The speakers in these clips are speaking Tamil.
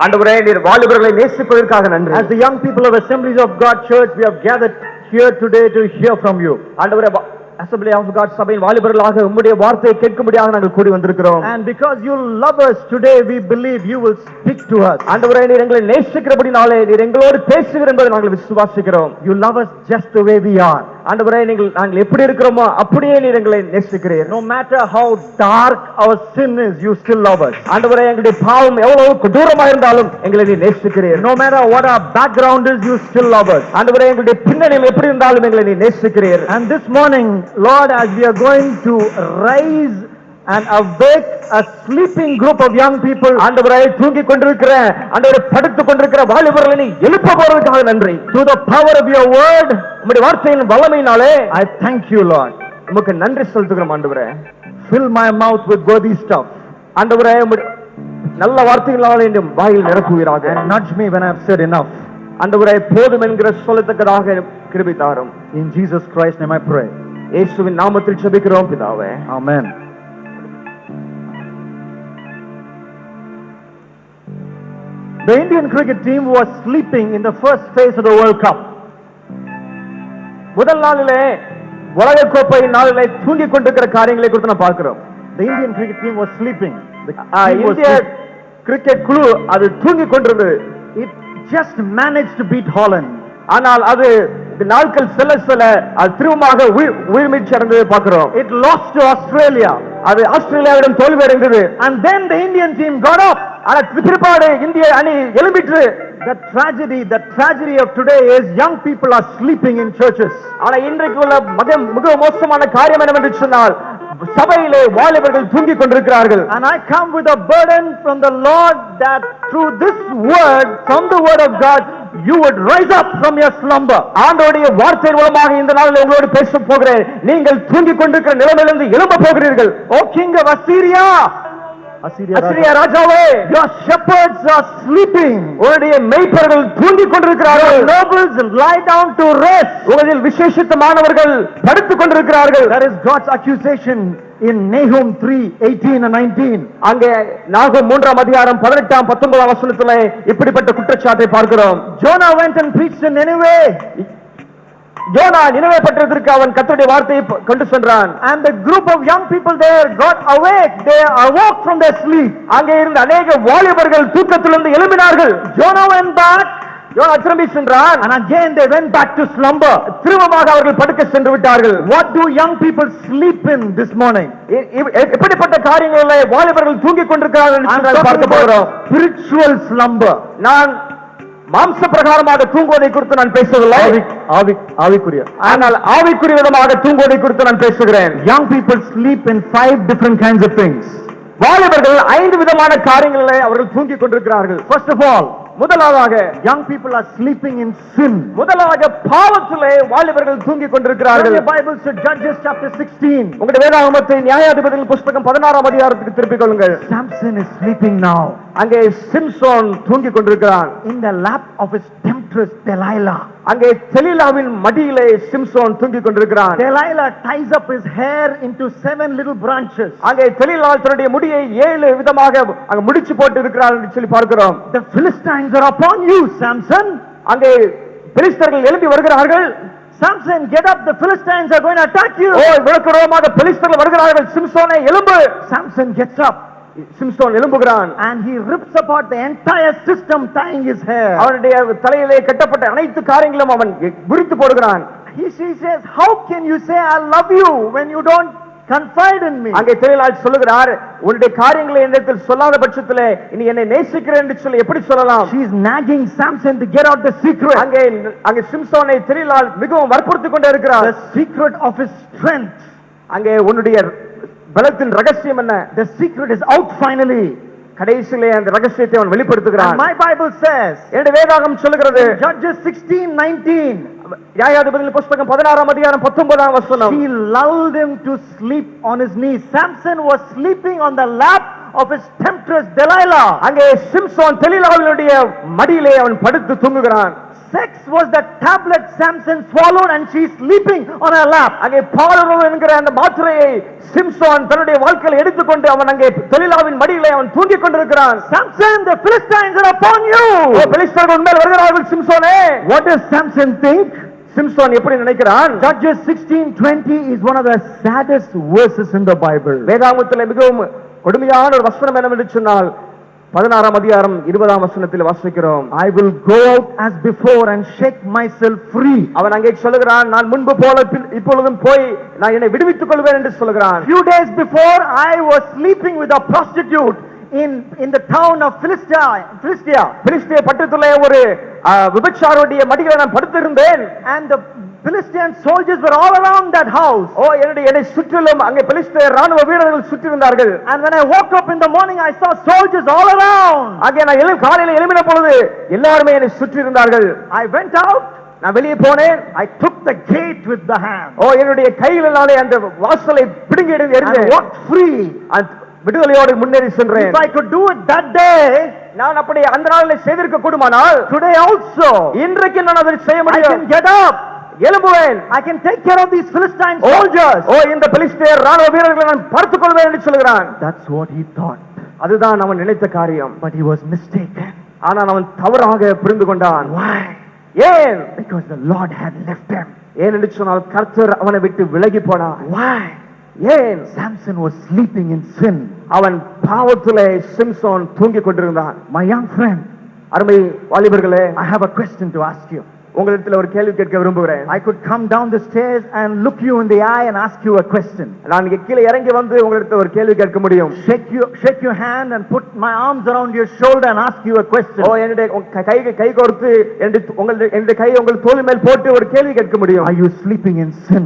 ஆண்டவரே நீர் வாலிபர்களை நேசிப்பதற்காக நன்றி. As the young people of Assemblies of God Church, we have gathered here today to hear from you. ஆண்டவரே Assembly of God சபையின் வாலிபர்களாக உம்முடைய வார்த்தையை கேட்கும்படியாக நாங்கள் கூடி வந்திருக்கிறோம். And because you love us today, we believe you will speak to us. ஆண்டவரே நீர் எங்களை நேசிக்கிறபடினாலே நீர் எங்களோடு பேசுவீர் என்பதை நாங்கள் விசுவாசிக்கிறோம். You love us just the way we are. ஆண்டவரே நாங்கள் எப்படி இருக்கிறோமோ அப்படியே நீர் எங்களை நேசிக்கிறீர். No matter how dark our sin is, you still love us. ஆண்டவரே எங்களுடைய பாவம் எவ்வளவு கொடூரமாக இருந்தாலும் எங்களை நீர் நேசிக்கிறீர். No matter what our background is, you still love us. ஆண்டவரே எங்களுடைய பின்னணியில் எப்படி இருந்தாலும் எங்களை நீர் நேசிக்கிறீர். And this morning, Lord, as we are going to rise and awake a sleeping group of young people, ஆண்டவரே தூங்கிக் கொண்டிருக்கிற ஆண்டவரே படுத்துக் கொண்டிருக்கிற வாலிபர்களை நீ எழுப்ப போறதுக்காக நன்றி. through the power of your word, உம்முடைய வார்த்தையின் வல்லமையினாலே I thank you, Lord. உமக்கு நன்றி செலுத்துகிறோம் ஆண்டவரே. Fill my mouth with worthy stuff. ஆண்டவரே நல்ல வார்த்தைகளால் என் வாயில் நிரப்புவீராக. And nudge me when I have said enough. ஆண்டவரே போதும் என்கிற சொல்லத்தக்கதாக கிருபை தாரும். In Jesus Christ's name I pray. இயேசுவின் நாமத்தில் ஜெபிக்கிறோம் பிதாவே. Amen. The Indian cricket team was sleeping in the first phase of the World Cup. முதல் நாளிலே உலக கோப்பை நாளிலே தூங்கிக் கொண்டிருக்கிற காரியங்களை குறித்து நாம் பார்க்கிறோம். The Indian cricket team was sleeping. இந்திய கிரிக்கெட் குழு அது தூங்கிக் கொண்டிருந்தது. It just managed to beat Holland. ஆனால் அது நாட்கள் செல்ல செல்ல அது திரும்பமாக உயிர்மீட்சி அடைந்ததை பார்க்கிறோம். It lost to Australia. அது ஆஸ்திரேலியாவிடம் தோல்வி அடைந்தது. And then the Indian team got up. ஆனால் பிற்பாடு இந்திய அணி எழும்பிற்று. The tragedy of today is young people are sleeping in churches. ஆனால் இன்றைக்கு உள்ள மிக மோசமான காரியம் என்னவென்று சொன்னால் சபையிலே வாலிபர்கள் தூங்கிக் கொண்டிருக்கிறார்கள். And I come with a burden from the Lord that through this word, from the word of God, you would rise up from your slumber. ஆண்டவருடைய வார்த்தை மூலமாக இந்த நாளில் உங்களோடு பேச போகிறேன். நீங்கள் தூங்கிக் கொண்டிருக்கிற நிலைமையிலிருந்து எழும்ப போகிறீர்கள். O king of Assyria, Assyria ராஜாவே, your shepherds are sleeping. உங்களுடைய மேய்ப்பர்கள் தூங்கிக் கொண்டிருக்கிறார்கள். Your nobles lie down to rest. உங்களில் விசேஷித்தமானவர்கள் படுத்துக் கொண்டிருக்கிறார்கள். That is God's accusation in Nahum 3:18 and 19. அங்கே நாகூம் 3ஆம் அதிகாரம் 18 19 வசனத்திலே இப்படிப்பட்ட குற்றச்சாட்டை பார்க்கிறோம். Jonah went and preached in Nineveh. யோனா நினைவே பட்டணத்திற்கு அவன் கர்த்தருடைய வார்த்தையை கொண்டு சென்றான். And the group of young people there got awake. They awoke from their sleep. அங்கே இருந்த अनेक வாலிபர்கள் தூக்கத்திலிருந்து எழும்பினார்கள். Jonah went back. யோனா திரும்பி சென்றான். And again they went back to slumber. திரும்பமாக அவர்கள் படுக்க சென்று விட்டார்கள். What do young people sleep in this morning? எப்படிப்பட்ட காரியங்களிலே வாலிபர்கள் தூங்கிக் கொண்டிருக்கிறார்கள் என்று பார்க்க போகிறோம். Spiritual slumber. நான் மாம்ச பிரகாரமாக தூங்குவதை குறித்து நான் பேசவில்லை. ஆவிக்குரிய. ஆனால் ஆவிக்குரிய விதமாக தூங்குவதை குறித்து நான் பேசுகிறேன். Young people sleep in 5 different kinds of things. வாலிபர்கள் 5 விதமான காரியங்களிலே அவர்கள் தூங்கிக் கொண்டிருக்கிறார்கள். First of all, முதலாவதாக young people are sleeping in sin. முதலாவதாக பாவத்திலே வாலிபர்கள் தூங்கிக் கொண்டிருக்கிறார்கள். Turn your Bibles to Judges chapter 16. உங்களுடைய வேதாகமத்தை நியாயாதிபதிகள் புத்தகம் 16ஆம் அதிகாரத்துக்கு திருப்பிக் கொள்ளுங்கள். Samson is sleeping now. அங்கே சிம்சோன் தூங்கிக் கொண்டிருக்கிறான். In the lap of his temptress Delilah. அங்கே தெலீலாவின் மடியிலே சிம்சோன் தூங்கிக் கொண்டிருக்கிறான். Delilah ties up his hair into 7 little branches. அங்கே தெலீலா தன்னுடைய முடியை 7 விதமாக அங்க முடிச்சு போட்டு இருக்கிறார் என்று சொல்லி பார்க்கிறோம். The Philistines are upon you, Samson. அங்கே பெலிஸ்தர்கள் எழும்பி வருகிறார்கள். Samson, get up, the Philistines are going to attack you. ஓ விளக்குறோமாக பெலிஸ்தர்கள் வருகிறார்கள். சிம்சோனே எழும்பு. Samson gets up. Samson எழும்புகிறான். And he rips apart the entire system tying his hair. அவனுடைய தலையிலே கட்டப்பட்ட அனைத்து காரியங்களும் அவன் விரித்து போடுகிறான். He says, how can you say I love you when you don't confide in me? அங்கே தெலீலாள் சொல்லுகிறார், உன்னுடைய காரியங்களை என்னிடத்தில் சொல்லாத பட்சத்திலே நீ என்னை நேசிக்கிறேன் என்று சொல்லி எப்படி சொல்லலாம்? She is nagging Samson to get out the secret. அங்கே சிம்சோனை தெலீலாள் மிகவும் வற்புறுத்திக் கொண்டே இருக்கிறார். The secret of his strength. அங்கே உன்னுடைய பலத்தின் ரகசியம் என்ன? The secret is out finally. கடைசியிலே அந்த ரகசியத்தை அவன் வெளிப்படுத்துகிறான். My Bible says, என்னுடைய வேதாகமம் சொல்லுகிறது, Judges 16:19, நியாயாதிபதிகள் புத்தகம் 16ஆம் அதிகாரம் 19ஆம் வசனம், she lulled him to sleep on his knees. Samson was sleeping on the lap of his temptress Delilah. அங்கே சிம்சோன் தெலீலாவினுடைய மடியிலே அவன் படுத்து தூங்குகிறான். sex was the tablet Samson swallowed and she's sleeping on her lap. அங்கே பாலுறவு என்கிற அந்த மாத்திரையை சிம்சோன் தன்னுடைய வாழ்க்கையில் எடுத்துக்கொண்டு அவன் அங்கே தெலிலாவின் மடியிலே அவன் தூங்கிக் கொண்டிருக்கிறான். Samson, the Philistines are upon you. பெலிஸ்தர்கள் உன்மேல் வருகிறார்கள் சிம்சோனே. What does Samson think? Samson எப்படி நினைக்கிறான்? Judges 16:20 is one of the saddest verses in the Bible. வேதாகமத்திலே மிகவும் கொடுமையான ஒரு வசனம் என்னவென்று சொன்னால் 16ஆம் அதிகாரம் 20ஆம் வசனத்தில் வாசிக்கிறோம். I will go out as before and shake myself free. அவன் அங்கே சொல்லுகிறான், நான் முன்பு போல இப்பொழுதும் போய் நான் என்னை விடுவித்துக் கொள்வேன் என்று சொல்லுகிறான். Few days before I was sleeping with a prostitute in the town of Philistia. பிலிஸ்திய பட்டணத்திலே ஒரு விபச்சாரருடைய மடியிலே நான் படுத்திருந்தேன். And the Philistine soldiers were all around that house. என்னை சுற்றிலும் அங்கே பெலிஸ்திய ராணுவ வீரர்கள் சுற்றி இருந்தார்கள். And when I woke up in the morning I saw soldiers all around. அங்கே நான் காலையில எழும்பின பொழுது எல்லாரும் என்னை சுற்றி இருந்தார்கள். I went out. நான் வெளியே போனேன். I took the gate with the hand. என்னுடைய கையினாலே அந்த வாசலை பிடுங்கி எறிந்தேன். I walked free. விடுதலையோடு முன்னேறி சென்றேன். If I could do it that day, நான் அப்படி அந்த நாளில் செய்திருக்க கூடுமானால் today also இன்றைக்கு நான் அதை செய்ய I முடியும். can get up. எழும்புவேன். I can take care of these Philistine soldiers. இந்த பெலிஸ்தியர் ராணுவ வீரர்களை நான் பார்த்துக் கொள்வேன் என்று சொல்கிறான். That's what he thought. அதுதான் அவன் நினைத்த காரியம். But he was mistaken. ஆனால் அவன் தவறாக புரிந்து கொண்டான். Why? ஏன்? Because the Lord had left him. ஏன் என்று சொன்னால் கர்த்தர் அவனை விட்டு விலகி போனார். Why? ஏன்? Samson was sleeping in sin. அவன் பாவத்திலே சிம்சோன் தூங்கிக் கொண்டிருந்தான். My young friend, அருமை வாலிபர்களே, I have a question to ask you. உங்களிடத்தில் ஒரு கேள்வி கேட்க விரும்புகிறேன். I could come down the stairs and look you in the eye and ask you a question. நான் இங்கே கீழே இறங்கி வந்து உங்களிடத்தில் ஒரு கேள்வி கேட்க முடியும். Shake your hand and put my arms around your shoulder and ask you a question. என்னுடைய கை கோர்த்து என்னுடைய கையை உங்கள் தோள் மேல் போட்டு ஒரு கேள்வி கேட்க முடியும். Are you sleeping in sin?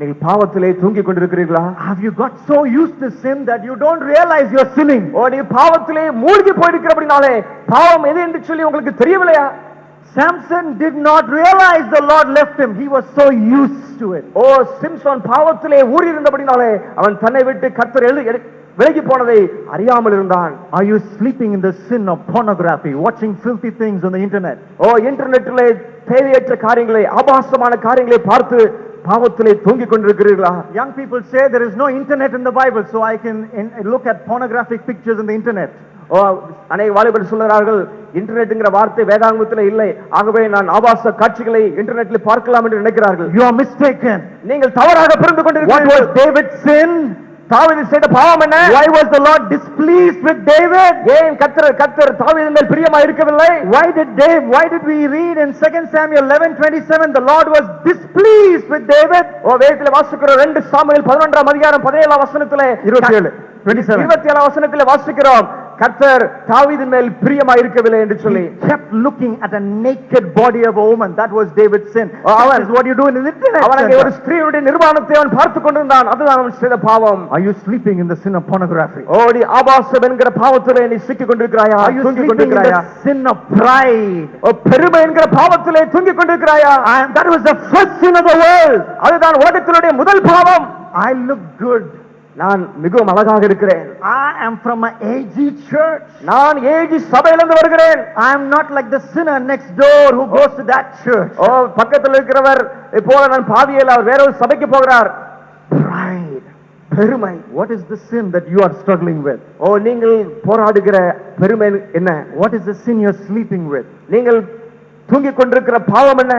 நீங்கள் பாவத்திலே தூங்கிக் கொண்டிருக்கிறீர்களா? Have you got so used to sin that you don't realize you're sinning? நீ பாவத்திலே மூழ்கி போயிருக்கிறபடினாலே பாவம் எது என்று சொல்லி உங்களுக்கு தெரியவில்லையா? Samson did not realize the Lord left him. He was so used to it. Samson பாவத்திலே ஊறி இருந்தபடினாலே அவன் தன்னை விட்டு கர்த்தர் விலகி போனதை அறியாமல் இருந்தான். Are you sleeping in the sin of pornography, watching filthy things on the internet? இன்டர்நெட்டிலே தேவையற்ற காரியங்களை, ஆபாசமான காரியங்களை பார்த்து பாவத்திலே தூங்கிக் கொண்டிருக்கிறீர்களா? Young people say there is no internet in the Bible, so I can look at pornographic pictures on the internet. அநேக வாலிபர்கள் சொல்கிறார்கள், இன்டர்நெட்ங்கிற வார்த்தை வேதாகமத்தில் இல்லை, ஆகவே நான் ஆபாச காட்சிகளை இன்டர்நெட்டில் பார்க்கலாம் என்று நினைக்கிறார்கள். You are mistaken. நீங்கள் தவறாக புரிந்து கொண்டிருக்கிறீர்கள். What was David's sin? தாவீது செய்த பாவம் என்ன? Why was the Lord displeased with David? ஏன் கர்த்தர் தாவீதின் மேல் பிரியமா இருக்கவில்லை? Why did we read in 2 Samuel 11:27 the Lord was displeased with David? வேதத்திலே வாசிக்கிறோம் 2 சாமுவேல் 11ஆம் அதிகாரம் 17ஆம் வசனத்திலே 27ஆம் வசனத்திலே வாசிக்கிறோம் கர்த்தர் தாவீதின் மேல் பிரியமா இருக்கவில்லை என்று சொல்லி. He kept looking at a naked body of a woman. That was David's sin. That is what you do in the internet. அவன் அங்கே ஒரு ஸ்திரீயுடைய நிர்வாணத்தை அவன் பார்த்துக் கொண்டிருந்தான். அதுதான் அவன் செய்த பாவம். Are you sleeping in the sin of pornography? நீ ஆபாசம் என்கிற பாவத்திலே நீ சிக்கிக் கொண்டிருக்கிறாயா? Are you sleeping in the sin of pride? பெருமை என்கிற பாவத்திலே தூங்கிக் கொண்டிருக்கிறாயா? That was the first sin of the world. அதுதான் உலகத்தினுடைய முதல் பாவம். I look good. நான் மிகவும் அழகாக இருக்கிறேன். I am from an AG church. நான் ஏஜி சபையிலிருந்து வருகிறேன். I am not like the sinner next door who goes to that church. பக்கத்தில் இருக்கிறவர் போல நான் பாவியல்ல, அவர் வேற ஒரு சபைக்கு போகிறார். Pride, பெருமை. What is the sin that you are struggling with? நீங்கள் போராடுகிற பெருமை என்ன? What is the sin you are sleeping with? நீங்கள் தூங்கிக் கொண்டிருக்கிற பாவம் என்ன?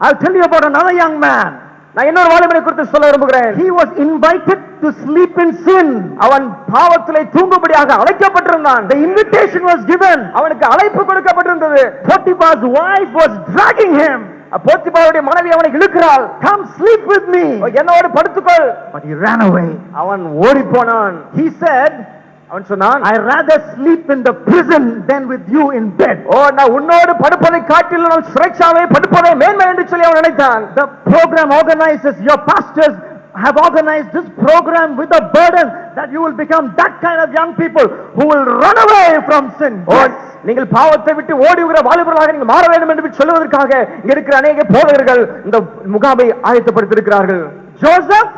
I'll tell you about another young man. நான் இன்னொரு வாலிபனை குறித்து சொல்ல விரும்புகிறேன். He was invited to sleep in sin. அவன் பாவத்திலே தூங்கும்படியாக அழைக்கப்பட்டிருந்தான். The invitation was given. அவனுக்கு அழைப்பு கொடுக்கப்பட்டிருந்தது. Potiphar's wife was dragging him. போத்திபாருடைய மனைவி அவனை இழுக்கிறாள். Come sleep with me. என்னோடு படுத்துக்கொள். But he ran away. அவன் ஓடி போனான். He said, அவன் சொன்னான், I rather sleep in the prison than with you in bed. நான் உன்னோடு படுப்பதை காட்டிலும் நான் சிறைச்சாலை படுப்பதை மேன்மை என்று சொல்லி அவன் நினைத்தான். The program organizers, your pastors have organized this program with a burden that you will become that kind of young people who will run away from sin. நீங்கள் பாவத்தை விட்டு ஓடுகிற வாலிபர்களாக நீங்கள் மாற வேண்டும் என்று சொல்வதற்காக இங்க இருக்கிற அநேக போதகர்கள் இந்த முகாமை ஆயத்தப்படுத்தியிருக்கிறார்கள். Joseph,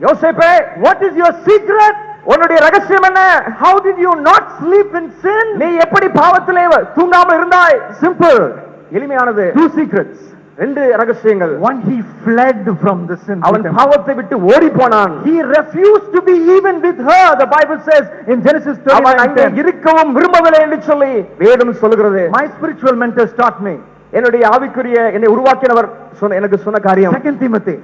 யோசேப்பே, what is your secret? உன்னுடைய ரகசியம் என்ன? How did you not sleep in sin? நீ எப்படி பாவத்திலே தூங்காமல் இருந்தாய்? Simple. எளிமையானது. Two secrets. ரெண்டு ரகசியங்கள். One, he fled from the sin. அவன் பாவத்தை விட்டு ஓடி போனான். He refused to be even with her. The Bible says in Genesis 30. அவன் அங்கே இருக்கவும் விரும்பவில்லை என்று சொல்லி வேதம் சொல்கிறது. My spiritual mentors taught me. என்னுடைய ஆவிக்குரிய என்னை உருவாக்கினவர் எனக்கு சொன்ன காரியம். 2 Timothy.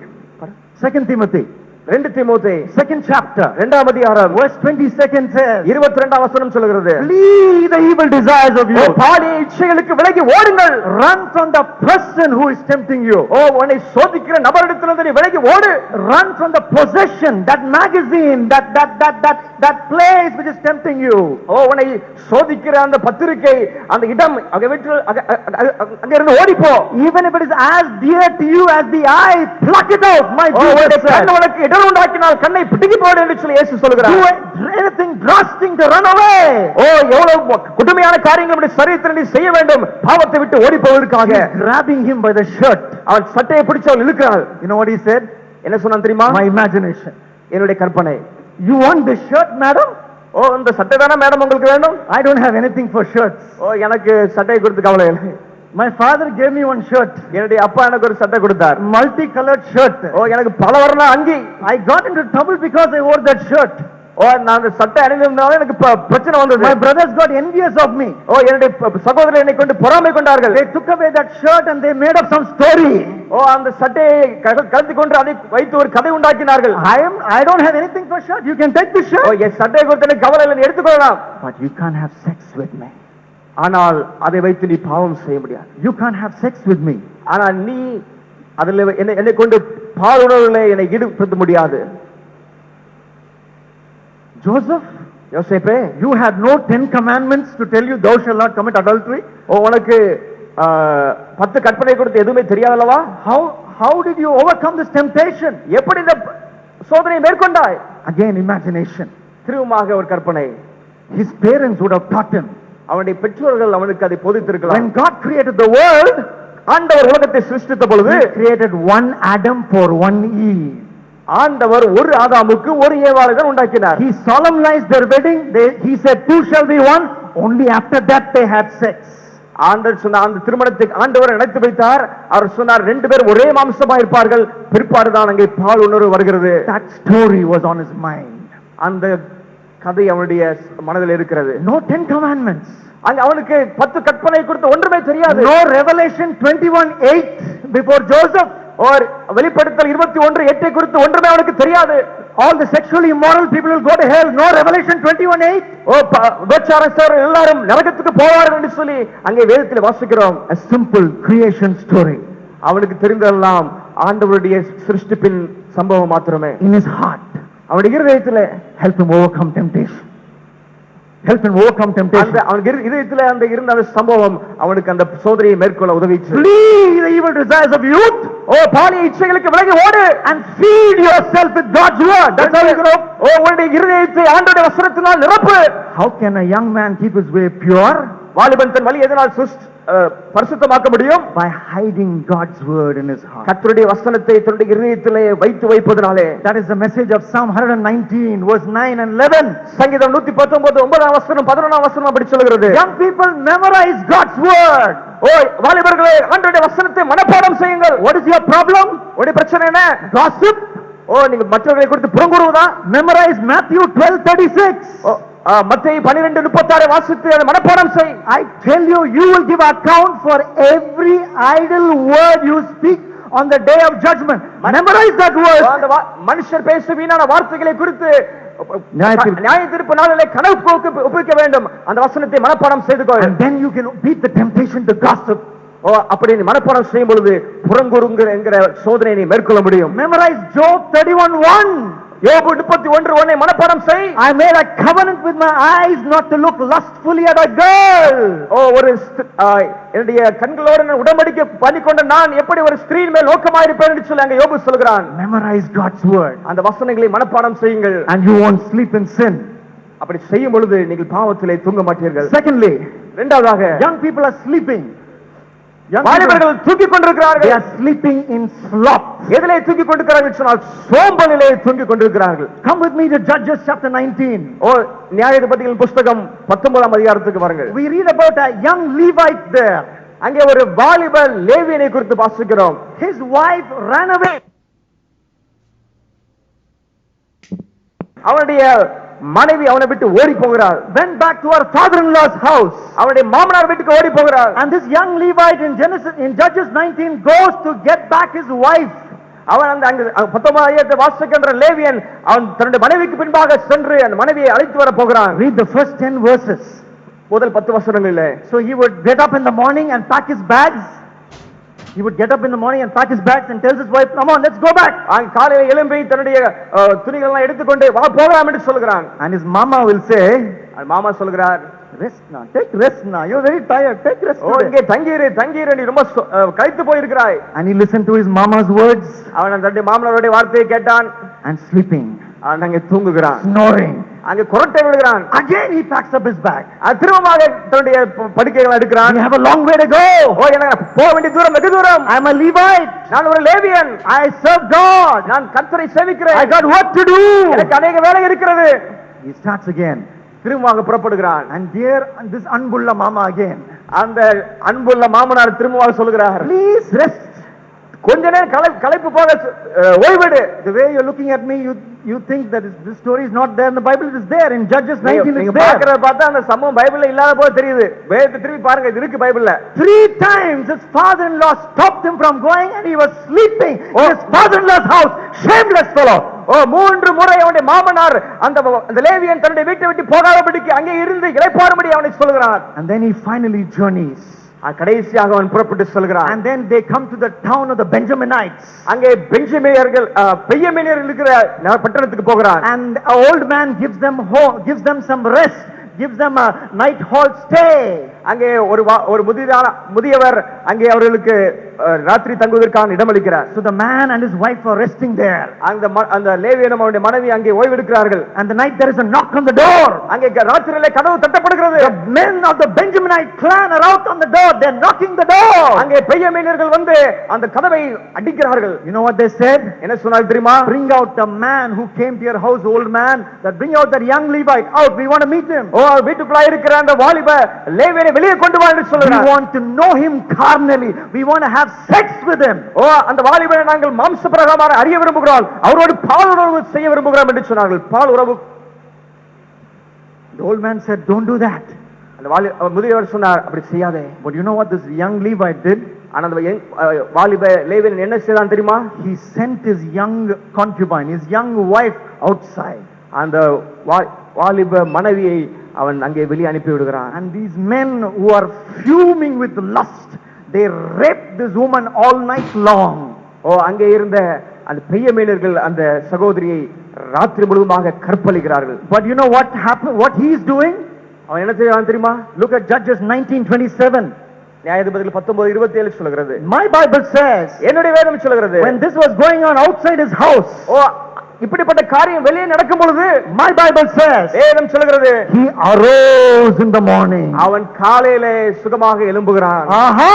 2 தீமோத்தே 2nd chapter. 2ஆம் அதிகாரம் Verse 22 says. 22ஆம் வசனம் சொல்கிறது. Flee the evil desires of you. பாலிய இச்சைகளுக்கு விலகி ஓடுங்கள். Run from the person who is tempting you. உன்னை சோதிக்கிற நபரிடத்திலிருந்து நீ விலகி ஓடு. Run from the possession, that magazine, that place which is tempting you. உன்னை சோதிக்கிற அந்த பத்திரிகை, அந்த இடம், அங்க இருந்து ஓடி போ. Even if it is as dear to you as the eye, pluck it out. My Jesus said. உனக்கு இடம் உண்டாக்கினால் கண்ணை பிடுங்கி போடு என்று சொல்லி இயேசு சொல்கிறார். Do anything drastic to run away. எவ்வளவு கொடுமையான காரியங்கள் நம்முடைய சரீரத்தில் நீ செய்ய வேண்டும் பாவத்தை விட்டு ஓடி போவதற்காக. Grabbing him by the shirt. அவன் சட்டையை பிடிச்சு அவள் இழுக்கிறாள். You know what he said? என்ன சொன்னான் தெரியுமா? My imagination. என்னுடைய கற்பனை. You want this shirt, madam? இந்த சட்டை தானே மேடம் உங்களுக்கு வேணும்? I don't have anything for shirts. எனக்கு சட்டை கொடுத்து கவலை இல்லை. My father gave me one shirt. என்னுடைய அப்பா எனக்கு ஒரு சட்டை கொடுத்தார். Multicolored shirt. எனக்கு பல வர்ண அங்கி. I got into trouble because I wore that shirt. நான் அந்த சட்டை அணிந்திருந்ததால எனக்கு பிரச்சனை வந்தது. My brothers got envious of me. என்னுடைய சகோதரர் என்னை கொண்டு பொறாமை கொண்டார்கள். They took away that shirt and they made up some story. அந்த சட்டையை கழட்டி கொண்டு அதை வைத்து ஒரு கதை உண்டாக்கினார்கள். I don't have anything for shirt. You can take this shirt. என் சட்டையை கொடுத்து எனக்கு கவலை இல்லை, எடுத்துக்கொள்ளலாம். But you can't have sex with me. ஆனால் அதை வைத்து நீ பாவம் செய்ய முடியாது. You can't have sex with me. ஆனால் நீ அதில் என்னை கொண்டு பாலுணர்வுகளை என்னை ஈடுபடுத்த முடியாது. Joseph, யோசேப்பே, you had no 10 commandments to tell you thou shalt not commit adultery. உனக்கு 10 கற்பனை கொடுத்து எதுவுமே தெரியாதல்லவா? How did you overcome this temptation? எப்படி இந்த சோதனையை மேற்கொண்டாய்? Again imagination. திரும்பமாக ஒரு கற்பனை. His parents would have taught him. அவனுடைய பெற்றோர்கள் அவனுக்கு அதை போதித்திருக்கலாம். When God created the world, ஆண்டவர் உலகத்தை சிருஷ்டித்த பொழுது He created one Adam for one Eve. ஆண்டவர் ஒரு ஆதாமுக்கு ஒரு ஏவாளை தான் உண்டாக்கினார். He solemnized their wedding. He said two shall be one. Only after that they had sex. ஆண்டவர் சொன்ன அந்த திருமணத்தை ஆண்டவர் நினைத்து வைத்தார். அவர் சொன்னார் 2 பேர் ஒரே மாம்சமா இருப்பார்கள், பிற்பாடுதான் அங்கே பால் உணர்வு வருகிறது. That story was on his mind. அந்த கதை அவனுடைய மனதில் இருக்கிறது. No 10 commandments. அவனுக்கு 10 கற்பனை கொடுத்து ஒன்றுமே தெரியாது. No Revelation 21:8 before Joseph. or வெளிப்படுத்தல் 21:8 குறித்து ஒன்றுமே அவனுக்கு தெரியாது. All the sexually immoral people will go to hell. No Revelation 21:8. விபச்சாரஸ்தர் எல்லாரும் நரகத்துக்கு போவார்கள் என்று சொல்லி அங்கே வேதத்தில் வாசிக்கிறோம். A simple creation story. அவனுக்கு தெரிந்ததெல்லாம் ஆண்டவருடைய சிருஷ்டிப்பின் சம்பவம் மாத்திரமே. In his heart, அவனுடைய இருதயத்திலே help him overcome temptation. Help him overcome temptation. அவனுக்கு இதயத்திலே அந்த இருந்த அந்த சம்பவம் அவனுக்கு அந்த சோதனையை மேற்கொள்ள உதவிச்சு. Flee the evil desires of youth. பாலிய இச்சைகளுக்கு விலகி ஓடு. And feed yourself with God's word. That's how you grow. உன்னுடைய இருதயத்தை ஆண்டவருடைய வசனத்தினால் நிரப்பு. How can a young man keep his way pure? வாலிபன் தன் வழி எதனால் பரிசுத்தமாக்க முடியும்? By hiding God's word in his heart. கர்த்தருடைய வசனத்தை தன்னுடைய இருதயத்திலே வைப்பதனாலே. That is the message of Psalm 119 verse 9 and 11. சங்கீதம் 119 9ஆம் வசனம் 11ஆம் வசனம் அப்படி சொல்கிறது. Young people memorize God's word. வாலிபர்களே ஆண்டவருடைய வசனத்தை மனப்பாடம் செய்யுங்கள். What is your problem? உங்களுடைய பிரச்சனை என்ன? Gossip? நீங்க மற்றவர்களை குறித்து புறங்கூறுவதா? Memorize Matthew 12:36. மத்தேயு 12:36 வாசித்து அதை மனப்பாடம் செய். I tell you, you will give account for every idle word you speak on the day of judgment. Memorize that word. மனுஷர் பேசும் வீணான வார்த்தைகளை குறித்து நியாயத்தீர்ப்பு நாளிலே கணக்கு ஒப்புவிக்க வேண்டும். அந்த வசனத்தை மனப்பாடம் செய்து கொள். And then you can beat the temptation to gossip. அப்படி நீ மனப்பாடம் செய்யும் பொழுது புறங்கூறுங்கிற என்கிற சோதனையை நீ மேற்கொள்ள முடியும். Memorize Job 31:1. யோபு 31:1 மனப்பாடம் செய். I made a covenant with my eyes not to look lustfully at a girl. ஒரு என்னுடைய கண்களோடு நான் உடன்படிக்கை பண்ணிக்கொண்ட நான் எப்படி ஒரு ஸ்திரீயின் மேல் நோக்கமாக இருப்பேன் என்று சொல்லி அங்கே யோபு சொல்கிறான். Memorize God's word. அந்த வசனங்களை மனப்பாடம் செய்யுங்கள். And you won't sleep in sin. அப்படி செய்யும் பொழுது நீங்கள் பாவத்திலே தூங்க மாட்டீர்கள். Secondly, இரண்டாவதாக young people are sleeping. வாலிபர்கள் தூங்கிக் கொண்டிருக்கிறார்கள். They are sleeping in sloth. எதிலே தூங்கிக் கொண்டிருக்கிறார்கள் சொன்னால் சோம்பலிலே தூங்கிக் கொண்டிருக்கிறார்கள். Come with me to Judges chapter 19. நியாயாதிபதிகளின் புத்தகம் 19ஆம் அதிகாரத்துக்கு வாருங்கள். We read about a young Levite there. அங்கே ஒரு வாலிப லேவியனை குறித்து வாசிக்கிறோம். His wife ran away. அவனுடைய மனைவி அவனை விட்டு ஓடி போகிறாள். Went back to her father-in-law's house. அவனுடைய மாமனார் வீட்டுக்கு ஓடி போகிறாள். And this young Levite in Judges 19 goes to get back his wife. அவன் அந்த 19ஆம் அதிகாரத்தை வாசிக்கின்ற லேவியன் அவன் தன்னுடைய மனைவிக்கு பின்பாக சென்று அந்த மனைவியை அழைத்து வர போகிறான். Read the first 10 verses. முதல் 10 வசனங்களிலே. So he would get up in the morning and pack his bags. He would get up in the morning and pack his bags and tells his wife, "Come on, let's go back." அவன் காலையில எழும்பி தன்னுடைய துணிகள் எல்லாம் எடுத்துக்கொண்டு வா போகலாம் என்று சொல்கிறான். And his mama will say, மாமா சொல்கிறார், "Rest now, take rest now. You're very tired. Take rest." ஓ இங்கே தங்கியிரு நீ ரொம்ப களைத்து போயிருக்கிறாய். And he listened to his mama's words. அவன் தன்னுடைய மாமனாருடைய வார்த்தையை கேட்டான். And sleeping. அவன் அங்கே தூங்குகிறான். Snoring. அங்கே குரட்டை விடுகிறான். Again he packs up his bag. திரும்பமாக தன்னுடைய படுக்கைகளை எடுக்கிறான். We have a long way to go. ஓ எனக்கு போக வேண்டிய தூரம் வெகு தூரம். I am a Levite. நான் ஒரு லேவியன். I serve God. நான் கர்த்தரை சேவிக்கிறேன். I got work to do. எனக்கு அநேக வேலை இருக்கிறது. He starts again. திரும்பமாக புறப்படுகிறான். And there this Anbulla mama again. அந்த அன்புள்ள மாமனார் திரும்பமாக சொல்கிறார், "Please rest. கொஞ்ச நேரம் களைப்பு போக ஓய்வெடு." The way you're looking at me, you think that this story is not there in the Bible. It is there in Judges 19. நீங்க It's there. பார்க்கறத பார்த்தா அந்த சம்பவம் பைபிள்ல இல்லாத போல தெரியுது. வேதத்தை திருப்பி பாருங்க, இது இருக்கு பைபிள்ல. 3 times his father-in-law stopped him from going and he was sleeping in his father-in-law's house. Shameless fellow. ஓ 3 முறை அவனுடைய மாமனார் அந்த லேவியன் தன்னுடைய வீட்டை விட்டு போகாதபடிக்கு அங்கே இருந்து இளைப்பாறும்படி அவனை சொல்கிறார். And then he finally journeys. கடைசியாக அவன் புறப்பட்டு செல்கிறான். And then they come to the town of the Benjaminites. அங்கே பென்ஜமினியர்கள் பெய்யமினியர்கள் இருக்கிற பட்டணத்துக்கு போகிறான். And an old man gives them some rest, gives them a night halt stay. அங்கே ஒரு முதியவர் அங்கே அவர்களுக்கு ராத்திரி தங்குவதற்கான இடம் அளிக்கிறார். So the man and his wife are resting there. அந்த லேவியனும் அவருடைய மனைவி அங்கே ஓய்வெடுக்கிறார்கள். And the night there is a knock on the door. அங்கே ராத்திரியிலே கதவு தட்டப்படுகிறது. The men of the Benjaminite clan are out on the door. They're knocking the door. அங்கே பெய்யமினியர்கள் வந்து அந்த கதவை அடிக்கிறார்கள். You know what they said? என்ன சொன்னாங்க தெரியுமா? Bring out the man who came to your house, old man. Bring out that young Levite out. We want to meet him. ஓ வீட்டுக்குள்ள இருக்கிற அந்த வாலிப லேவியனை வெளியே கொண்டு வா என்று சொல்றாங்க. We want to know him carnally. We want to have sex with him. ஓ அந்த வாலிபனை நாங்கள் மாம்ச பிரகாரமாக அறிய விரும்புகிறோம். அவரோடு பால் உறவு செய்ய விரும்புகிறோம் என்று சொன்னார்கள். பால் உறவு. The old man said, "Don't do that." அந்த முதியவர் சொன்னார், அப்படி செய்யாதே. But you know what this young Levite did? ஆனா அந்த வாலிப லேவியன் என்ன செய்தான் தெரியுமா? He sent his young concubine, his young wife outside. அந்த வாலிப மனைவியை அவன் அங்கே வெளியே அனுப்பி விடுகிறான். And these men who are fuming with lust, they raped this woman all night long. ஓ அங்கே இருந்த அந்த பெய்யமீனர்கள் அந்த சகோதரியை ராத்திரி முழுவதுமாக கற்பழிக்கிறார்கள். But you know what happened? What he is doing? அவன் என்ன செய்வான் தெரியுமா? Look at Judges 19:27. நியாயாதிபதிகள் 19:27 சொல்கிறது. My Bible says, என்னுடைய வேதம் சொல்கிறது, when this was going on outside his house, ஓ இப்படிப்பட்ட காரியம் வெளியே நடக்கும் பொழுது, my Bible says, வேதம் சொல்கிறது, he arose in the morning. அவன் காலையிலே சுகமாக எழும்புகிறான். Aha!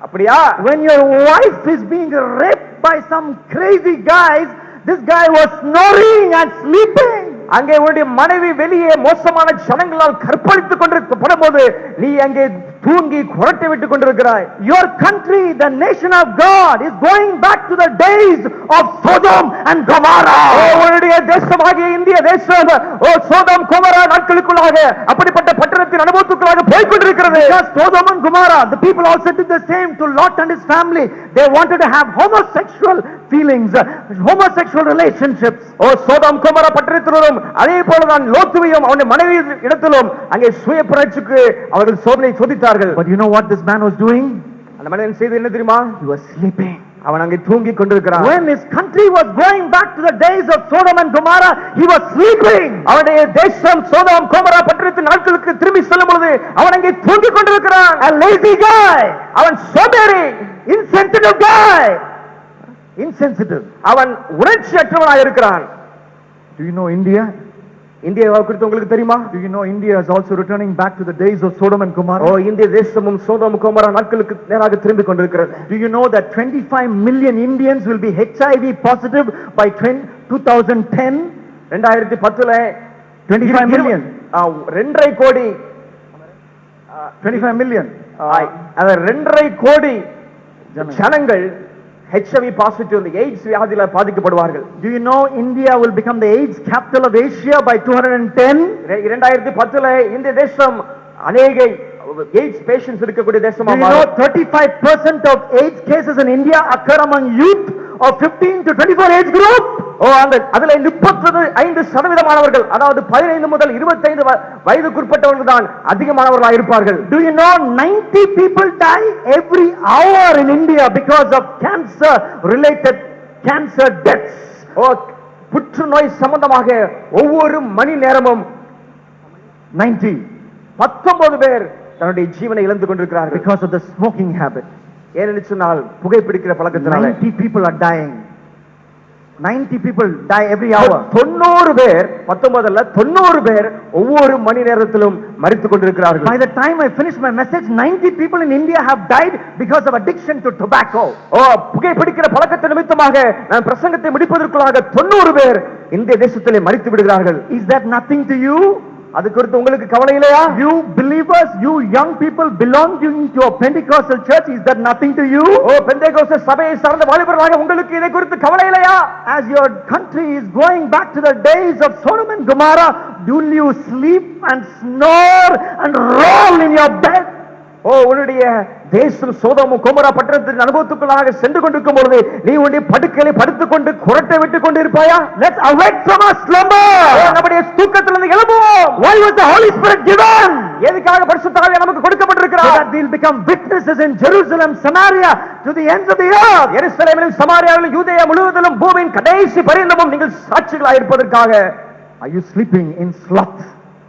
அப்படியா? When your wife is being raped by some crazy guys, this guy was snoring and sleeping. அங்கே உன்னுடைய மனைவி வெளியே மோசமான ஜனங்களால் கற்பழித்துக் கொண்டிருக்கும்போது நீ அங்கே தூங்கி குரட்டை விட்டுக் கொண்டிருக்கிறாய். Your country, the nation of God, is going back to the days of Sodom and Gomorrah. உன்னுடைய தேசமாகிய இந்திய தேசம் சோதம் கொமோரா நாட்களுக்குள்ளாக அப்படிப்பட்ட பட்டணத்தின் அனுபவத்துக்குள்ளாக போய் கொண்டிருக்கிறது. Because Sodom and Gomorrah, the people also did the same to Lot and his family. They wanted to have homosexual feelings, homosexual relationships. சோதம் கொமோரா பட்டணத்திலும் அதே போலதான் லோத்துவையும் அவனுடைய மனைவி இடத்திலும் அங்கே சுய புரட்சிக்கு அவர்கள் சோதனை சோதித்தார்கள். But you know what this man was doing? அந்த மனிதன் செய்தது என்ன தெரியுமா? He was sleeping. அவன் அங்கே தூங்கி கொண்டிருக்கிறான். When his country was going back to the days of Sodom and Gomorrah, he was sleeping. அவனுடைய தேசம் சோதம் கொமோரா பட்டணத்தின் நாட்களுக்கு திரும்பி செல்லும் பொழுது அவன் அங்கே தூங்கி கொண்டிருக்கிறான். A lazy guy, அவன் சோம்பேறி, insensitive guy, insensitive. அவன் உணர்ச்சியற்றவனாக இருக்கிறான். Do you know India? இந்தியாவை குறித்து உங்களுக்கு தெரியுமா? Do you know India is also returning back to the days of Sodom and Gomorrah? இந்திய தேசமும் சோதோம் கொமோரா நாட்களுக்கு நேராக திரும்பி கொண்டிருக்கிறது. Do you know that 25 million Indians will be HIV positive by 2010? 2010ல 25 million. 2.5 கோடி 25 million. அது 2.5 கோடி ஜனங்கள் HIV பாசிட்டிவ் இந்த எய்ட்ஸ் வியாதியில பாதிக்கப்படுவார்கள். Do you know India will become the AIDS capital of Asia by 210? 2010ல இந்த தேசம் அநேக எய்ட்ஸ் பேஷண்ட்ஸ் இருக்கக்கூடிய தேசமா Do you know 35% of AIDS cases in India occur among youth of 15 to 24 age group? அதுல 35% அதாவது 15 முதல் 25 வயதுக்குட்பட்டவர்கள் தான் அதிகமானவர்களாக இருப்பார்கள். Do you know 90 people die every hour in India because of cancer related cancer deaths? புற்றுநோய் சம்பந்தமாக ஒவ்வொரு மணி நேரமும் 19 பேர் தன்னுடைய ஜீவனை இழந்து கொண்டிருக்கிறார்கள் because of the smoking habit. ஏனென்று சொன்னால் புகைப்பிடிக்கிற பழக்கத்தினால 90 people are dying. 90 people die every hour. 90 பேர் 90 பேர் ஒவ்வொரு மணி நேரத்திலும் மரித்துக் கொண்டிருக்கிறார்கள். By the time I finish my message, 90 people in India have died because of addiction to tobacco. புகைப்பிடிக்கிற பழக்கத்தின் நிமித்தமாக நான் பிரசங்கத்தை முடிப்பதற்குள்ளாக 90 பேர் இந்திய தேசத்திலே மரித்து விடுகிறார்கள். Is that nothing to you? அது குறித்து உங்களுக்கு கவலை இல்லையா? You believers, you young people belonging to a Pentecostal church, is that nothing to you? Pentecost சபையை சார்ந்த வாலிபர்களாக உங்களுக்கு இதை குறித்து கவலை இல்லையா? As your country is going back to the days of Sodom and Gomorrah, will you sleep and snore and roll in your bed? உன்னுடைய தேசம் சோதோம் கொமோரா பட்டணத்தின் அனுபவத்துக்குள்ளாக சென்று கொண்டிருக்கும் பொழுது நீ உன்னுடைய படுக்கையிலே படுத்துக்கொண்டு குரட்டை விட்டுக் கொண்டு இருப்பாயா? Let's awake from our slumber. நம்முடைய தூக்கத்திலிருந்து எழும்புவோம். Why was the Holy Spirit given? எதுக்காக பரிசுத்த ஆவி நமக்கு கொடுக்கப்பட்டிருக்கிறார்? So that we'll become witnesses in Jerusalem, Samaria, to the ends of the earth. எருசலேமிலும் சமாரியாவிலும் யூதேயா முழுவதிலும் பூமியின் கடைசி பரியந்தமும் நீங்கள் சாட்சிகளாக இருப்பதற்காக. Are you sleeping in sloth?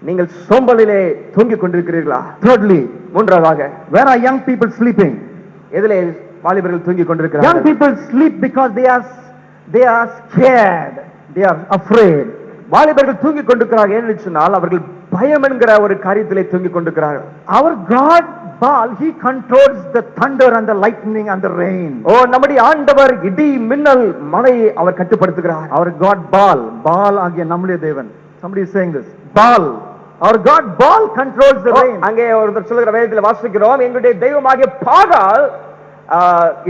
நீங்கள் சோம்பலிலே தூங்கிக் கொண்டிருக்கிறீர்களா? Thirdly, மூன்றாவதாக, where are young people sleeping? எதிலே வாலிபர்கள் தூங்கிக் கொண்டிருக்கிறார்கள்? Young people sleep because they are scared, they are afraid. வாலிபர்கள் தூங்கிக் கொண்டிருக்கிறார்கள் என்று சொன்னால் அவர்கள் பயம் என்கிற ஒரு காரியத்திலே தூங்கிக் கொண்டிருக்கிறார்கள். Our God Baal, he controls the thunder and the lightning and the rain. நம்முடைய ஆண்டவர் இடி மின்னல் மழையை அவர் கட்டுப்படுத்துகிறார். Our God Baal ஆகிய நம்முடைய தேவன். Somebody is saying this. Baal. Our God Baal controls the rain. அங்கே ஒருத்தர் சொல்லுகிற வேதத்தில் வாசிக்கிறோம், எங்களுடைய தெய்வமாகிய பாகால்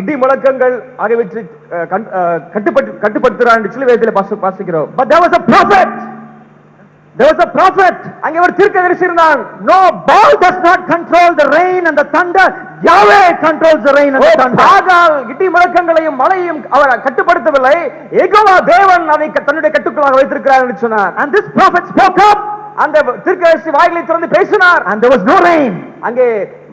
இடி முழக்கங்கள் ஆகியவற்றை கட்டுப்படுத்துகிறார் என்று சொல்லி வேதத்தில் வாசிக்கிறோம். But there was a prophet. There was a prophet. அங்கே ஒரு தீர்க்கதரிசி இருந்தான். No, Baal does not control the rain and the thunder. Yahweh controls the rain and the thunder. பாகால் இடி முழக்கங்களையும் மழையையும் அவர் கட்டுப்படுத்தவில்லை, யெகோவா தேவன் அதை தன்னுடைய கட்டுக்குள்ளாக வைத்திருக்கிறார் என்று சொன்னார். And this prophet spoke up. அந்த தீர்க்கதரிசி வாய்களை திறந்து பேசினார். And there was no rain. அங்கே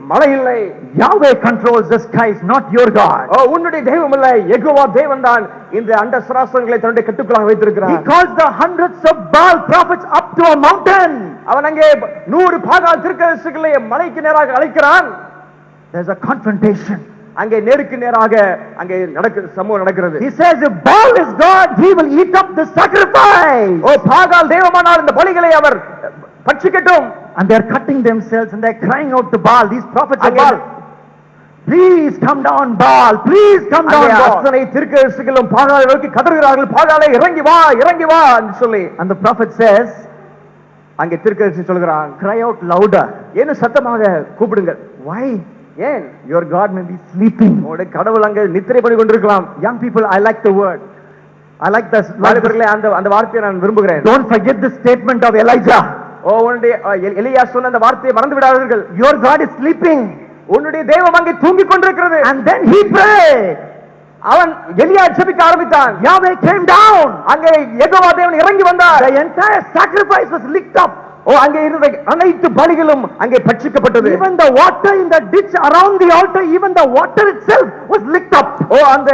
மழை இல்லை. Yahweh controls the skies, not your God. உன்னுடைய தெய்வம் இல்லை, யெகோவா தேவன் தான் இந்த அண்ட சராசரங்களை தன்னுடைய கட்டுக்குள்ளாக வைத்திருக்கிறார். He calls the hundreds of Baal prophets up to a mountain. அவன் அங்கே 100 பாகால் தீர்க்கதரிசிகளை மலைக்கு நேராக அழைக்கிறான். There's a confrontation. அங்கே நேருக்கு நேராக அங்கே சம்பவம் நடக்கிறது. He says if Baal is God, he will eat up the sacrifice. பாகால் தெய்வமானால் இந்த பலிகளை அவர் பட்சிக்கட்டும். And they are cutting themselves and they are crying out to Baal. These prophets of Baal, please come down Baal, please come down Baal. அத்தனை தீர்க்கதரிசிகளும் பாகாலை நோக்கி கதறுகிறார்கள், பாகாலை இறங்கி வா இறங்கி வா என்று சொல்லி. And the prophet says, அங்கே தீர்க்கதரிசி சொல்கிறான், cry out louder. என்ன சத்தமாக கூப்பிடுங்கள். Why? ஏன்? Your God may be sleeping. உங்களுடைய கடவுள் அங்கே நித்திரை பண்ணி கொண்டிருக்கலாம். Young people, I like the word. I like this. வாலிபர்களே, அந்த வார்த்தையை நான் விரும்புகிறேன். Don't forget the statement of Elijah. உன்னுடைய எலியா சொன்ன அந்த வார்த்தையை மறந்து விடாதீர்கள். Your God is sleeping. உன்னுடைய தெய்வம் அங்கே தூங்கிக் கொண்டிருக்கிறது. And then he prayed. அவன் எலியா ஜெபிக்க ஆரம்பித்தான். Yahweh came down. அங்கே யெகோவா தேவன் இறங்கி வந்தார். The entire sacrifice was licked up. அங்கே இருந்த அனைத்து பலிகளும் அங்கே பட்சிக்கப்பட்டது. Even the water in the ditch around the altar, even the water itself was licked up. அந்த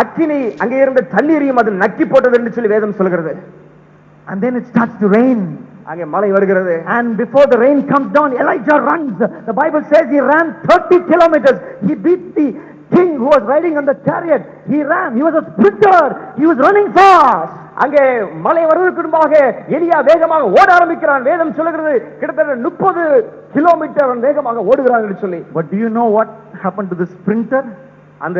அக்கினி அங்கே இருந்த தண்ணீரையும் அது நக்கி போட்டது என்று சொல்லி வேதம் சொல்கிறது. And then it starts to rain. அங்கே மழை வருகிறது. And before the rain comes down, Elijah runs. The Bible says he ran 30 kilometers. He beat the king who was riding on the chariot. He ran. He was a sprinter. He was running fast. அங்கே மழை வருவதற்கு முன்பாக எலியா வேகமாக ஓட ஆரம்பிக்கிறான். வேதம் சொல்லுகிறது கிட்டத்தட்ட 30 கிலோமீட்டர் வேகமாக ஓடுகிறான் என்று சொல்லி. But do you know what happened to the sprinter? அந்த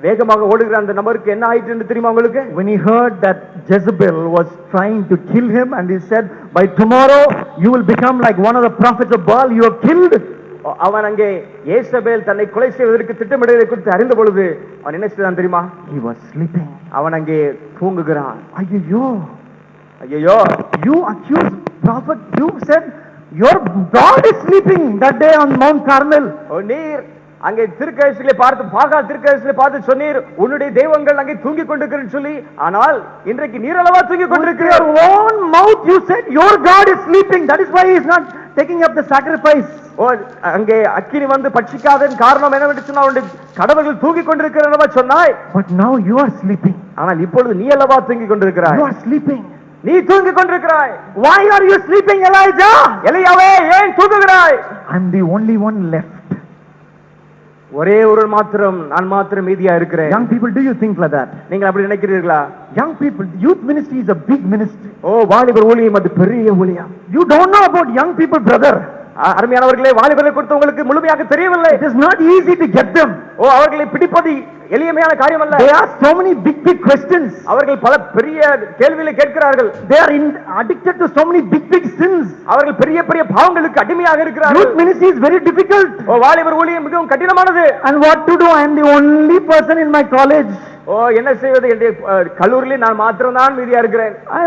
வேகமாக ஓடுகிற அந்த நபருக்கு என்ன ஆயிற்று என்று தெரியுமா உங்களுக்கு? When he heard that Jezebel was trying to kill him and he said, by tomorrow you will become like one of the prophets of Baal you have killed. அவன் அங்கே ஏசபேல் தன்னை கொலை செய்வதற்கு திட்டமிடுவதை குறித்து அறிந்த பொழுது அவன் என்ன செய்தான் தெரியுமா? He was sleeping. அவன் அங்கே தூங்குகிறான். Ayyo. ஐயோ, You accused prophet. You said your God is sleeping that day on Mount Carmel. நீர் அங்கே திருக்கதரிசிகளை பார்த்து பாகால் திருக்கதரிசிகளை பார்த்து சொன்னீர் உன்னுடைய தெய்வங்கள் அங்கே தூங்கிக் கொண்டிருக்கிறேன்னு சொல்லி. ஆனால் இன்றைக்கு நீர் அல்லவா தூங்கிக் With கொண்டிருக்கிறார். your own mouth you said your God is sleeping. That is why he is not taking up the sacrifice. அங்கே அக்கினி வந்து பட்சிக்காதன் காரணம் என்னவென்று சொன்னால் உன்னுடைய கடவுள்கள் தூங்கிக் கொண்டிருக்கிறவா சொன்னாய். But now you are sleeping. ஆனால் இப்பொழுது நீ அல்லவா தூங்கிக் கொண்டிருக்கிறாய். You are sleeping. நீ தூங்கிக் கொண்டிருக்கிறாய். Why are you sleeping, Elijah? எலியாவே ஏன் தூங்குகிறாய்? I am the only one left. ஒரே ஒரு மாத்திரம் நான் மாத்திரம் மீதியா இருக்கிறேன். Young people, do you think like that? நீங்கள் அப்படி நினைக்கிறீர்களா? Young people, youth ministry is a big ministry. வாலிபர் ஊழியம் அது பெரிய ஊழியம். You don't know about young people, brother. அருமையானவர்களே, வாலிபரை குறித்து உங்களுக்கு முழுமையாக தெரியவில்லை. It is not easy to get them. அவர்களை பிடிப்பது எளிமையான காரியம் அல்ல. They ask so many big questions. அவர்கள் பல பெரிய கேள்விகளை கேட்கிறார்கள். They are addicted to so many big sins. அவர்கள் பெரிய பெரிய பாவங்களுக்கு அடிமையாக இருக்கிறார்கள். Youth ministry is very difficult. வாலிபர் ஊழியம் மிகவும் கடினமானது. And what to do? I am the only person in my college. என்ன செய்வது? என்னுடைய கல்லூரியில் நான் மாத்திரம் தான் மீதியா இருக்கிறேன். I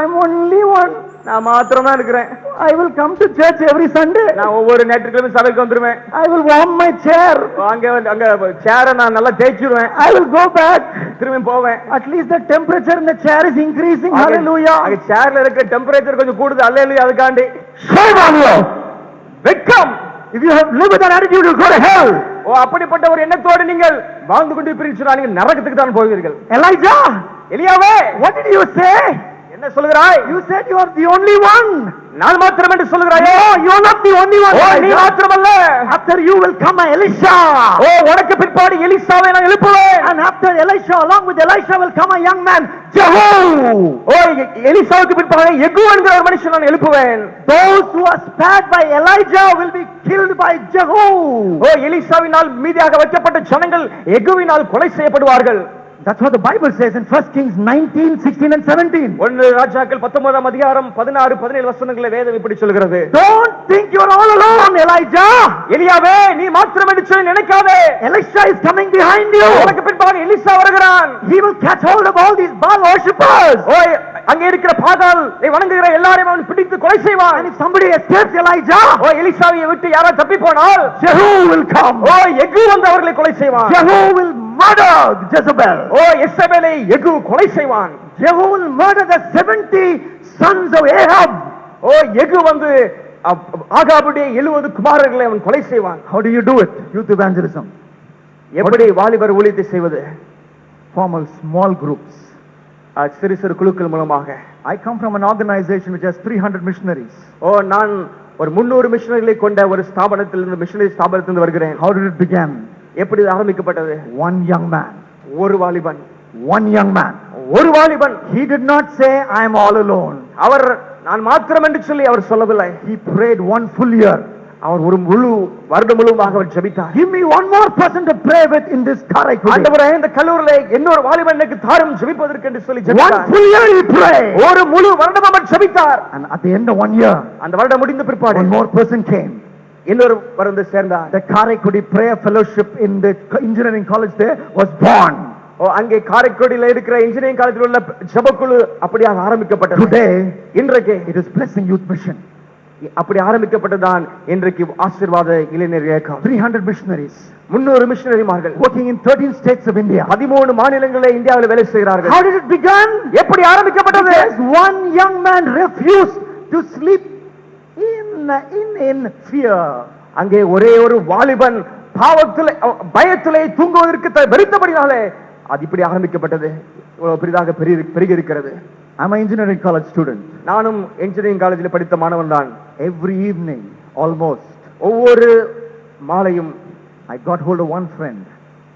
am only one. நான் மாத்திரம் தான் இருக்கிறேன். I will come to church every Sunday. நான் ஒவ்வொரு ஞாயிற்றுக்கிழமை சபைக்கு வந்துருவேன். I will warm my chair. அங்க சேரை நான் நல்லா தேய்ச்சிடுவேன். I will go back. திரும்பி போவேன். At least the temperature in the chair is increasing. Hallelujah. அங்க சேர்ல இருக்கிற டெம்பரேச்சர் கொஞ்சம் கூடுது. அல்லேலூயா. அதுக்காண்டி shame on you. வெட்கம். If you have lived with that attitude, you will go to hell. அப்படிப்பட்ட ஒரு எண்ணத்தோடு நீங்கள் வாழ்ந்து கொண்டிருப்பீர்கள் சொன்னால் நீங்கள் நரகத்துக்கு தான் போவீர்கள். Elijah, எலியாவே, what did you say? என்ன சொல்கிறாய்? You said you are the only one. நான் மாத்திரம் என்று சொல்கிறாயே? No, you are not the only one. நீ மாத்திரமல்ல. After you will come Elisha. உனக்கு பிற்பாடு எலிசாவை நான் எழுப்புவேன். And after Elisha, along with Elisha will come a young man, Jehu. எலிசாவுக்கு பிற்பாடு யெகூ என்கிற ஒரு மனுஷன் நான் எழுப்புவேன். Those who are spared by Elijah will be killed by Jehu. எலிசாவினால் மீதியாக வைக்கப்பட்ட ஜனங்கள் யெகூவினால் கொலை செய்யப்படுவார்கள். That's what the Bible says in 1 Kings 19, 16 and 17. 1 ராஜாக்கள் 19ஆம் அதிகாரம் 16 17 வசனங்களை வேதம் இப்படி சொல்கிறது. Don't think you are all alone, Elijah. எலியாவே, நீ மாத்திரம் என்று சொல்லி நினைக்காதே. Elisha is coming behind you. உனக்கு பின்பாக எலிசா வருகிறான். He will catch hold of all these Baal worshippers. அங்கே இருக்கிற பாகால் வணங்குகிற எல்லாரையும் அவன் பிடித்து கொலை செய்வான். And if somebody escapes Elijah, எலிசாவை விட்டு யாராவது தப்பி போனால் Jehu will come. யெகூ வந்து அவர்களை கொலை செய்வான். Jehu will murder Jezebel. எசபேலை யெகூ கொலை செய்வான். Jehu will murder the 70 sons of Ahab. யெகூ வந்து ஆகாபுடைய 70 குமாரர்களை அவன் கொலை செய்வான். How do you do it? Youth evangelism. எப்படி வாலிபர் ஊழியத்தை செய்வது? Formal small groups. சிறு சிறு குழுக்கள் மூலமாக. I come from an organization which has 300 missionaries. நான் ஒரு 300 மிஷனரிகளை கொண்ட ஒரு ஸ்தாபனத்திலிருந்து மிஷனரி ஸ்தாபனத்திலிருந்து வருகிறேன். How did it begin? எப்படி ஆரம்பிக்கப்பட்டது? One young man. ஒரு வாலிபன். One young man. ஒரு வாலிபன். He did not say I am all alone. அவர் நான் மாத்திரம் என்று சொல்லி அவர் சொல்லவில்லை. He prayed one full year. அவர் ஒரு முழு வருடம் முழுவதுமாக அவர் ஜெபித்தார். Give me one more person to pray with in this Karaikudi. ஆண்டவரே, இந்த கல்லூரியிலே இன்னொரு வாலிபனுக்கு தாரும் ஜெபிப்பதற்கு என்று சொல்லி ஜெபித்தார். One full year he prayed. ஒரு முழு வருடம் அவர் ஜெபித்தார். And at the end of 1 year, அந்த வருடம் முடிந்த பிற்பாடு one more person came. இன்னொரு வந்து சேர்ந்தார். The Karaikudi prayer fellowship in the engineering college there was born. அங்கே காரைக்குடியில் இருக்கிற இன்ஜினியரிங் காலேஜில் உள்ள ஜெபக்குழு அப்படியாக ஆரம்பிக்கப்பட்டது. Today, இன்றைக்கு it is blessing youth mission. அப்படி ஆரம்பிக்கப்பட்டதான் இன்றைக்கு ஆசீர்வாத இளைஞர் இயக்கம். 300 missionaries, 300 மிஷனரிமார்கள் working in 13 states of India. 13 மாநிலங்களில் இந்தியாவில் வேலை செய்கிறார்கள். How did it begin? எப்படி ஆரம்பிக்கப்பட்டது? Because one young man refused to sleep in fear. அங்கே ஒரே ஒரு வாலிபன் பாவத்திலே பயத்திலே தூங்குவதற்கு வெறுத்தபடினாலே அது இப்படி ஆரம்பிக்கப்பட்டது. பெரிதாக பெருகி இருக்கிறது. I'm an engineering college student. நானும் இன்ஜினியரிங் காலேஜில் படித்த மாணவன் தான். Every evening, almost, ஒவ்வொரு மாலையும் I got hold of one friend.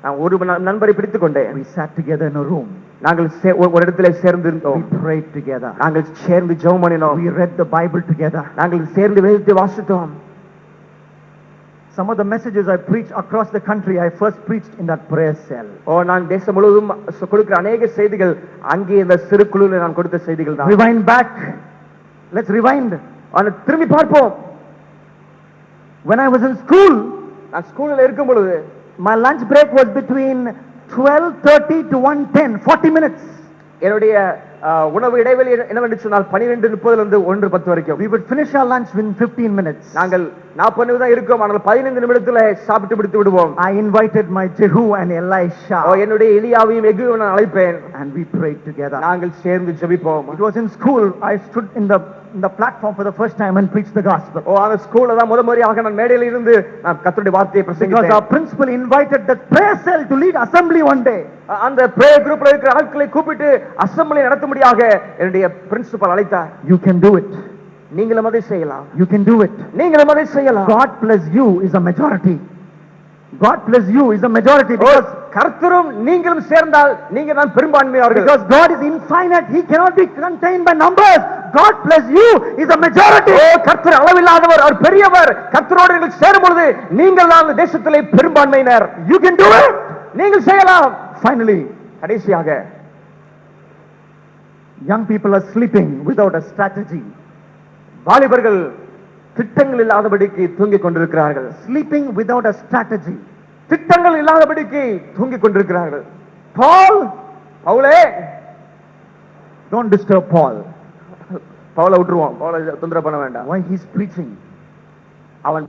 நான் ஒரு நண்பரை பிடித்துக் கொண்டேன். We sat together in a room. நாங்கள் ஒரு இடத்திலே சேர்ந்திருந்தோம். We prayed together. நாங்கள் சேர்ந்து ஜெபம் பண்ணினோம். We read the Bible together. நாங்கள் சேர்ந்து வேதத்தை வாசித்தோம். Some of the messages I preached across the country, I first preached in that prayer cell. நான் தேசம் முழுவதும் கொடுக்கிற அநேக செய்திகள் அங்கே இந்த சிறு குழுவில் நான் கொடுத்த செய்திகள் தான். Rewind back. Let's rewind. திரும்பி பார்ப்போம். When I was in school, நான் ஸ்கூல்ல இருக்கும் பொழுது my lunch break was between 12:30 to 1:10, 40 minutes. என்னுடைய உணவு இடைவெளி என்னவென்று சொன்னால் 12:30 இருந்து 1:10 வரைக்கும். We would finish our lunch within 15 minutes. நாங்கள் 40 நிமிடம் தான் இருக்கோம், ஆனால் 15 நிமிடத்துல சாப்பிட்டு முடித்து விடுவோம். I invited my Jehu and Elisha, என்னுடைய எலியாவையும் எகுவையும் நான் அழைப்பேன். and we prayed together. நாங்கள் சேர்ந்து ஜெபிப்போம். It was in school. I stood in the platform for the first time and preached the gospel. அந்த ஸ்கூல்ல தான் முறையாக நான் மேடையில இருந்து நான் கர்த்தருடைய வார்த்தையை Because பிரசங்கித்தேன். our principal invited the prayer cell to lead assembly one day. அந்த பிரேயர் குரூப்ல இருக்கிற ஆட்களை கூப்பிட்டு அசெம்பிளி நடத்தும்படியாக என்னுடைய பிரின்சிபல் அழைத்தார். You can do it. நீங்களும் அதை செய்யலாம். You can do it. நீங்களும் அதை செய்யலாம். God plus you is a majority. God plus you is a majority because கர்த்தரும் நீங்களும் சேர்ந்தால் நீங்க தான் பெரும்பான்மையார்கள். Because God is infinite, He cannot be contained by numbers. God plus you is a majority. கர்த்தர் அளவில்லாதவர், அவர் பெரியவர். கர்த்தரோடு நீங்கள் சேரும் பொழுது நீங்கள் தான் தேசத்திலே பெரும்பான்மையினர். You can do it. நீங்கள் செய்யலாம். Finally, கடைசியாக young people are sleeping without a strategy. வாலிபர்கள் திட்டங்கள் இல்லாதபடிக்கு தூங்கிக் கொண்டிருக்கிறார்கள். Sleeping without a strategy. திட்டங்கள் இல்லாதபடிக்கு தூங்கிக் கொண்டிருக்கிறார்கள். பவுலே, don't disturb Paul. பவுலை விட்டுருவோம், பவுலை தொந்தரவு பண்ண வேண்டாம். Why he's preaching? அவன்